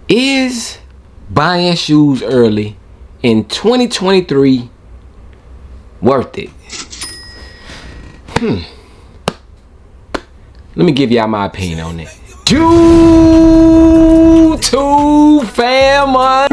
Is buying shoes early in 2023 worth it? Let me give y'all my opinion on it. YouTube family,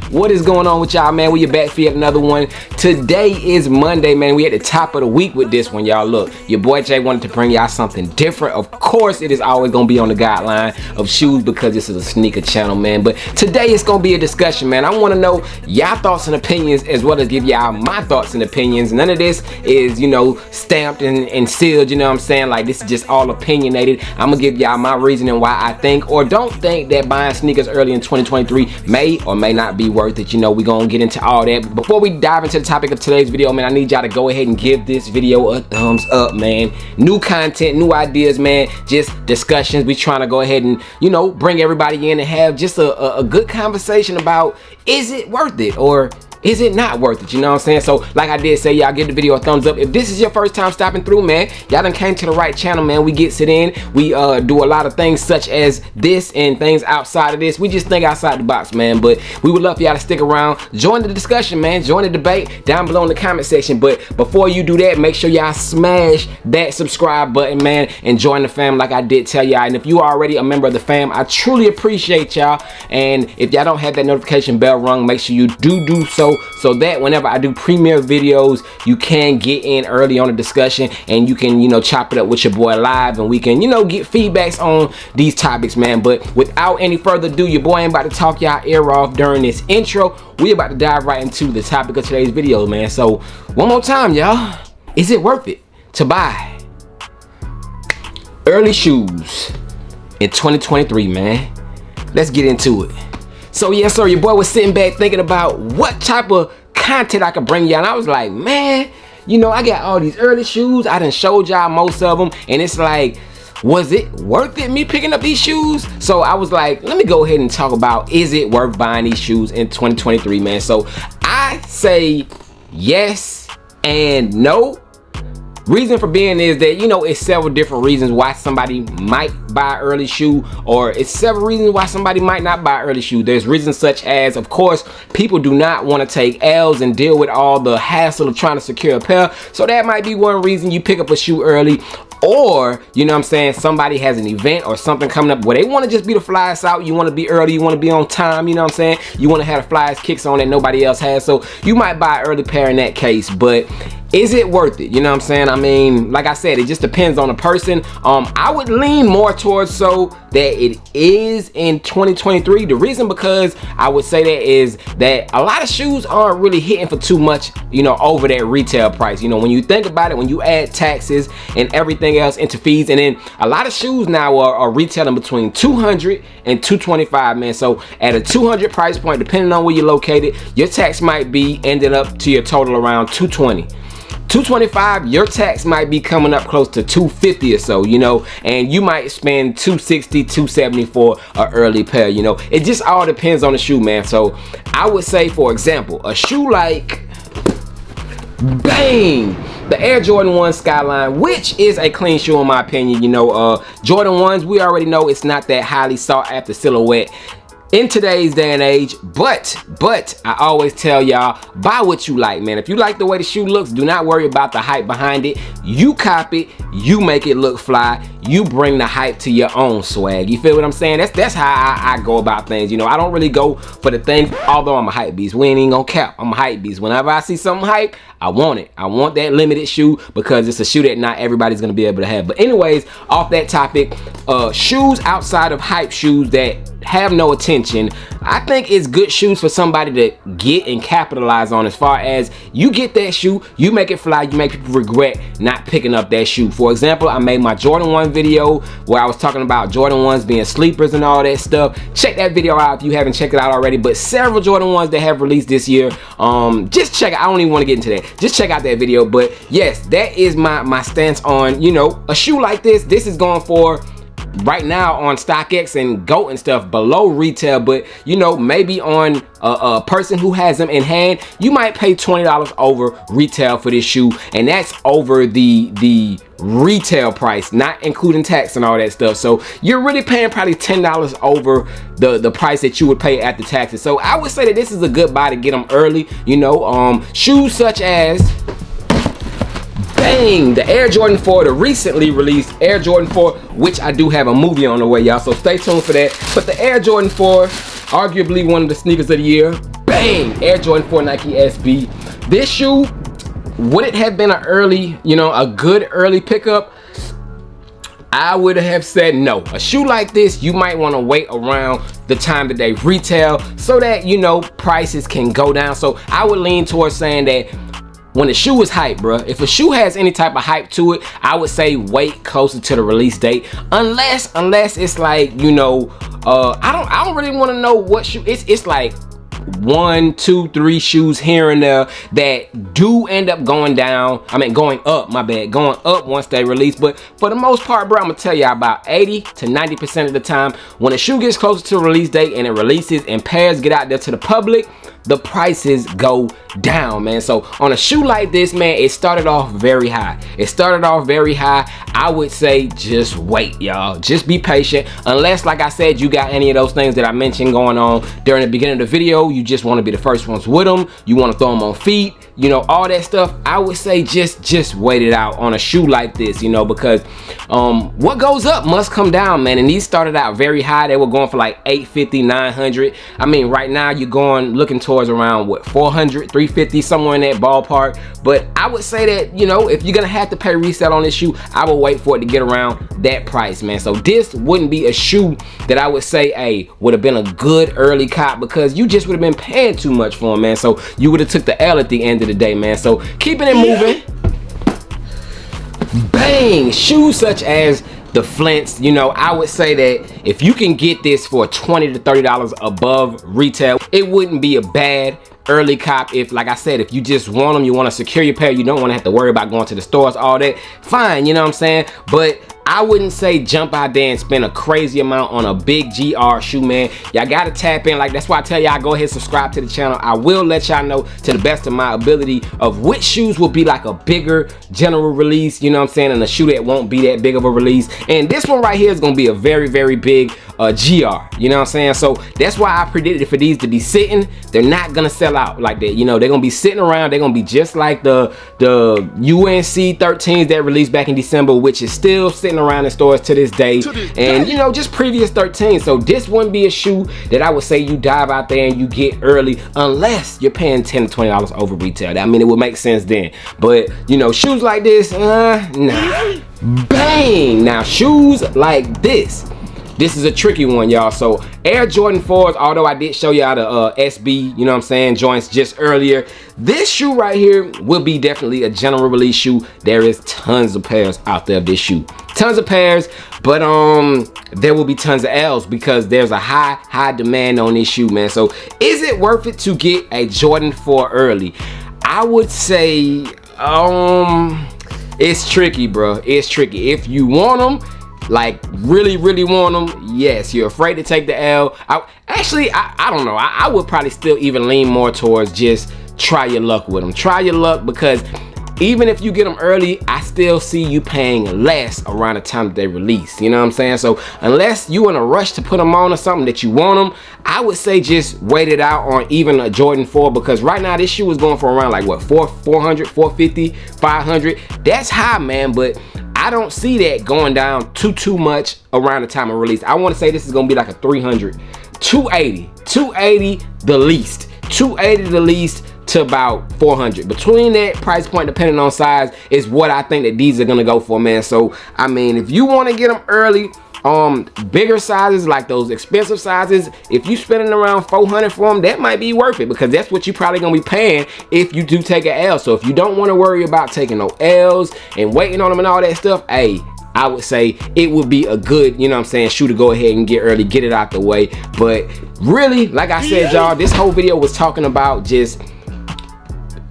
what is going on with y'all, man? We are back for yet another one. Today is Monday, man. We at the top of the week with this one, y'all. Look, your boy Jay wanted to bring y'all something different. Of course, it is always gonna be on the guideline of shoes because this is a sneaker channel, man. But today it's gonna be a discussion, man. I want to know y'all thoughts and opinions as well as give y'all my thoughts and opinions. None of this is, you know, stamped and sealed. You know what I'm saying? Like, this is just all opinionated. I'm gonna give y'all my reasoning why I think or don't think that buying sneakers early in 2023 may or may not be worth it. You know, we're gonna get into all that. But before we dive into the topic of today's video, man, I need y'all to go ahead and give this video a thumbs up, man. New content, new ideas, man. Just discussions. We trying to go ahead and, you know, bring everybody in and have just a good conversation about, is it worth it or is it not worth it? You know what I'm saying? So like I did say, y'all give the video a thumbs up. If this is your first time stopping through, man, y'all done came to the right channel, man. We get sit in, we do a lot of things such as this and things outside of this. We just think outside the box, man. But we would love for y'all to stick around, join the discussion, man, join the debate down below in the comment section. But before you do that, make sure y'all smash that subscribe button, man, and join the fam like I did tell y'all. And if you are already a member of the fam, I truly appreciate y'all. And if y'all don't have that notification bell rung, make sure you do so that whenever I do premiere videos, you can get in early on the discussion and you can, you know, chop it up with your boy live and we can, you know, get feedbacks on these topics, man. But without any further ado, your boy ain't about to talk y'all ear off during this intro. We about to dive right into the topic of today's video, man. So one more time, y'all, is it worth it to buy early shoes in 2023, man? Let's get into it. So yes, sir, your boy was sitting back thinking about what type of content I could bring y'all, and I was like, man, you know, I got all these early shoes. I done showed y'all most of them, and it's like, was it worth it me picking up these shoes? So I was like, let me go ahead and talk about, is it worth buying these shoes in 2023, man? So I say yes and no. Reason for being is that, you know, it's several different reasons why somebody might buy early shoe, or it's several reasons why somebody might not buy early shoe. There's reasons such as, of course, people do not want to take L's and deal with all the hassle of trying to secure a pair. So that might be one reason you pick up a shoe early. Or, you know what I'm saying, somebody has an event or something coming up where they want to just be the flyest out. You want to be early, you want to be on time, you know what I'm saying? You want to have the flyest kicks on that nobody else has. So you might buy an early pair in that case, but is it worth it? You know what I'm saying? I mean, like I said, it just depends on the person. I would lean more towards so that it is in 2023. The reason because I would say that is that a lot of shoes aren't really hitting for too much, you know, over that retail price. You know, when you think about it, when you add taxes and everything else into fees, and then a lot of shoes now are retailing between $200 and $225, man. So at a $200 price point, depending on where you're located, your tax might be ending up to your total around $220. $225, your tax might be coming up close to $250 or so, you know, and you might spend $260, $270 for an early pair, you know. It just all depends on the shoe, man. So I would say, for example, a shoe like, bang, the Air Jordan 1 Skyline, which is a clean shoe in my opinion. You know, Jordan 1s, we already know it's not that highly sought after silhouette in today's day and age, but I always tell y'all, buy what you like, man. If you like the way the shoe looks, do not worry about the hype behind it. You cop it, you make it look fly, you bring the hype to your own swag. You feel what I'm saying? That's how I go about things. You know, I don't really go for the things, although I'm a hype beast. We ain't even gonna cap, I'm a hype beast. Whenever I see something hype, I want it. I want that limited shoe because it's a shoe that not everybody's gonna be able to have. But anyways, off that topic, shoes outside of hype shoes that have no attention, I think it's good shoes for somebody to get and capitalize on. As far as you get that shoe, you make it fly, you make people regret not picking up that shoe. For example, I made my Jordan 1 video where I was talking about Jordan 1s being sleepers and all that stuff. Check that video out if you haven't checked it out already. But several Jordan 1s that have released this year, just check it. I don't even want to get into that. Just check out that video. But yes, that is my stance on, you know, a shoe like this. This is going for right now on StockX and GOAT and stuff below retail, but you know, maybe on a person who has them in hand, you might pay $20 over retail for this shoe, and that's over the retail price, not including tax and all that stuff. So you're really paying probably $10 over the price that you would pay after taxes. So I would say that this is a good buy to get them early. You know, shoes such as, bang, the Air Jordan 4, the recently released Air Jordan 4, which I do have a movie on the way, y'all, so stay tuned for that. But the Air Jordan 4, arguably one of the sneakers of the year. Bang, Air Jordan 4 Nike SB. This shoe, would it have been an early, you know, a good early pickup? I would have said no. A shoe like this, you might want to wait around the time that they retail so that, you know, prices can go down. So I would lean towards saying that when a shoe is hype, bruh, if a shoe has any type of hype to it, I would say wait closer to the release date, unless it's like, you know, I don't really want to know what shoe. It's like 1, 2, 3 shoes here and there that do end up going down. I mean, going up, my bad, going up once they release. But for the most part, bro, I'm gonna tell you about 80 to 90% of the time, when a shoe gets closer to the release date and it releases and pairs get out there to the public, the prices go down, man. So on a shoe like this, man, it started off very high. I would say just wait, y'all. Just be patient. Unless, like I said, you got any of those things that I mentioned going on during the beginning of the video. You just want to be the first ones with them. You want to throw them on feet, you know, all that stuff. I would say just wait it out on a shoe like this, you know, because what goes up must come down, man. And these started out very high. They were going for like $850, $900. I mean, right now you're going looking towards around what, $400, $350, somewhere in that ballpark. But I would say that, you know, if you're gonna have to pay resale on this shoe, I would wait for it to get around that price, man. So this wouldn't be a shoe that I would say, hey, would have been a good early cop, because you just would have been paying too much for them, man. So you would have took the L at the end of the day, man. So keeping it moving. Bang, shoes such as the Flints, you know, I would say that if you can get this for $20 to $30 above retail, it wouldn't be a bad early cop. If, like I said, if you just want them, you want to secure your pair, you don't want to have to worry about going to the stores, all that, fine, you know what I'm saying? But I wouldn't say jump out there and spend a crazy amount on a big GR shoe, man. Y'all gotta tap in. Like, that's why I tell y'all, go ahead, subscribe to the channel. I will let y'all know to the best of my ability of which shoes will be like a bigger general release, you know what I'm saying, and a shoe that won't be that big of a release. And this one right here is gonna be a very, very big GR, you know what I'm saying? So that's why I predicted for these to be sitting. They're not gonna sell out like that, you know. They're gonna be sitting around. They're gonna be just like the UNC 13s that released back in December, which is still sitting around in stores to this day, and you know, just previous 13. So this wouldn't be a shoe that I would say you dive out there and you get early, unless you're paying $10 to $20 over retail. I mean, it would make sense then. But you know, shoes like this, nah. Bang. Now shoes like this is a tricky one, y'all. So Air Jordan 4s, although I did show y'all the SB, you know what I'm saying, joints just earlier, this shoe right here will be definitely a general release shoe. There is tons of pairs out there of this shoe. Tons of pairs, but there will be tons of L's because there's a high demand on this shoe, man. So is it worth it to get a Jordan 4 early? I would say it's tricky, bro. It's tricky. If you want them, like really want them, yes. You're afraid to take the L. I don't know. I would probably still even lean more towards just try your luck with them. Try your luck, because even if you get them early, I still see you paying less around the time that they release. You know what I'm saying? So unless you in a rush to put them on or something that you want them, I would say just wait it out on even a Jordan 4, because right now this shoe is going for around like what, 400, 450, 500. That's high, man, but I don't see that going down too much around the time of release. I want to say this is going to be like a 300, 280 the least, 280 the least to about 400. Between that price point, depending on size, is what I think that these are going to go for, man. So I mean, if you want to get them early, bigger sizes, like those expensive sizes, if you spending around 400 for them, that might be worth it, because that's what you probably gonna be paying if you do take an L. So if you don't want to worry about taking no L's and waiting on them and all that stuff, hey, I would say it would be a good, you know what I'm saying, shoe to go ahead and get early, get it out the way. But really, like I said, y'all, this whole video was talking about just,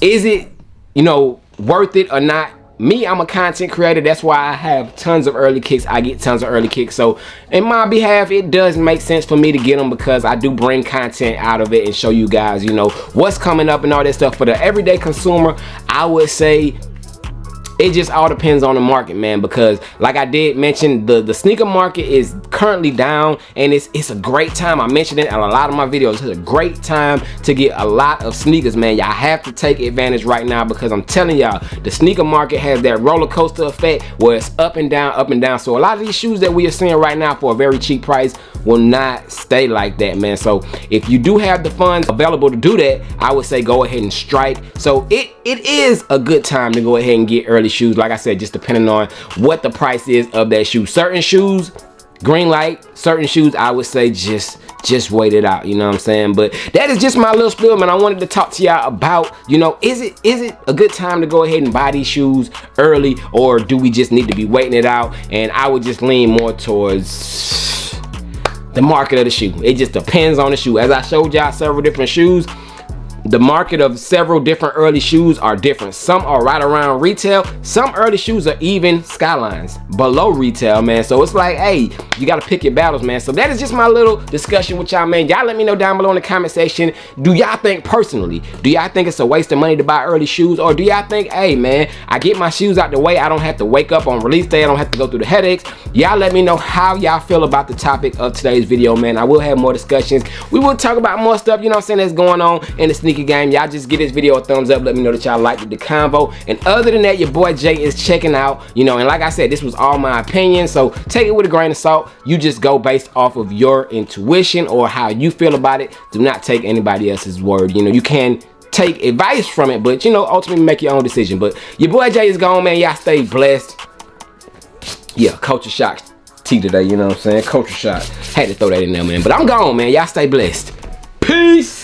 is it, you know, worth it or not me, I'm a content creator. That's why I have tons of early kicks. I get tons of early kicks. So in my behalf, it does make sense for me to get them because I do bring content out of it and show you guys, you know, what's coming up and all that stuff. For the everyday consumer, I would say it just all depends on the market, man, because like I did mention, the sneaker market is currently down, and it's a great time. I mentioned it in a lot of my videos. It's a great time to get a lot of sneakers, man. Y'all have to take advantage right now, because I'm telling y'all, the sneaker market has that roller coaster effect where it's up and down, up and down. So a lot of these shoes that we are seeing right now for a very cheap price will not stay like that, man. So if you do have the funds available to do that, I would say go ahead and strike. So it is a good time to go ahead and get early shoes. Like I said, just depending on what the price is of that shoe. Certain shoes, green light. Certain shoes, I would say just wait it out, you know what I'm saying? But that is just my little spiel, man. I wanted to talk to y'all about, you know, is it a good time to go ahead and buy these shoes early, or do we just need to be waiting it out? And I would just lean more towards the market of the shoe. It just depends on the shoe. As I showed y'all several different shoes, the market of several different early shoes are different. Some are right around retail. Some early shoes are even Skylines below retail, man. So it's like, hey, you gotta pick your battles, man. So that is just my little discussion with y'all, man. Y'all let me know down below in the comment section, do y'all think personally, do y'all think it's a waste of money to buy early shoes? Or do y'all think, hey man, I get my shoes out the way, I don't have to wake up on release day, I don't have to go through the headaches? Y'all let me know how y'all feel about the topic of today's video, man. I will have more discussions. We will talk about more stuff, you know what I'm saying, that's going on in the sneaker game. Y'all just give this video a thumbs up. Let me know that y'all liked the convo. And other than that, your boy Jay is checking out, you know, and like I said, this was all my opinion, so take it with a grain of salt. You just go based off of your intuition or how you feel about it. Do not take anybody else's word. You know, you can take advice from it, but you know, ultimately make your own decision. But your boy Jay is gone, man. Y'all stay blessed. Yeah, culture shock tea today, you know what I'm saying? Culture shock. Had to throw that in there, man. But I'm gone, man. Y'all stay blessed. Peace.